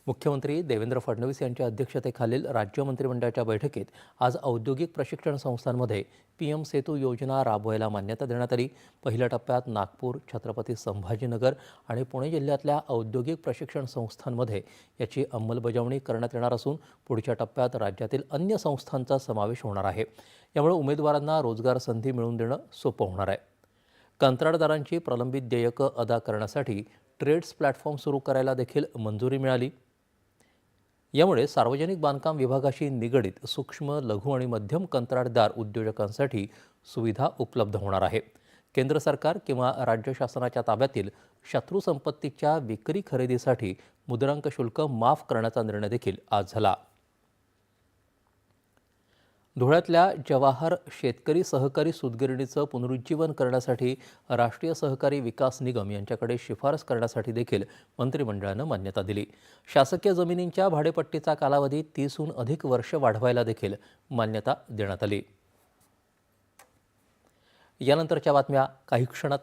मुख्यमंत्री देवेंद्र फडणवीस यांच्या अध्यक्षतेखालील राज्य मंत्रिमंडळाच्या बैठकीत आज औद्योगिक प्रशिक्षण संस्थांमध्ये पीएम सेतू योजना राबवायला मान्यता देण्यात आली। पहिल्या टप्प्यात नागपूर, छत्रपती संभाजीनगर आणि पुणे जिल्ह्यातल्या औद्योगिक प्रशिक्षण संस्थांमध्ये याची अंमलबजावणी करण्यात येणार असून पुढच्या टप्प्यात राज्यातील अन्य संस्थांचा समावेश होणार आहे। यामुळे उमेदवारांना रोजगार संधी मिळवून देणं सोपं होणार आहे। कंत्राटदारांची प्रलंबित देयकं अदा करण्यासाठी ट्रेड्स प्लॅटफॉर्म सुरू करायला देखील मंजुरी मिळाली। यामुळे सार्वजनिक बांधकाम विभागाशी निगडित सूक्ष्म, लघु आणि मध्यम कंत्राटदार उद्योजकांसाठी सुविधा उपलब्ध होणार आहे। केंद्र सरकार किंवा राज्य शासनाच्या ताब्यातील शत्रू संपत्तीच्या विक्री खरेदीसाठी मुद्रांक शुल्क माफ करण्याचा निर्णय देखील आज झाला। धुळ्यातल्या जवाहर शेतकरी सहकारी सूतगिरणीचं पुनरुज्जीवन करण्यासाठी राष्ट्रीय सहकारी विकास निगम यांच्याकडे शिफारस करण्यासाठी देखील मंत्रिमंडळानं मान्यता दिली। शासकीय जमिनींच्या भाडेपट्टीचा कालावधी 30हून अधिक वर्ष वाढवायला देखील मान्यता देण्यात आली। यानंतरच्या बातम्या काही क्षणात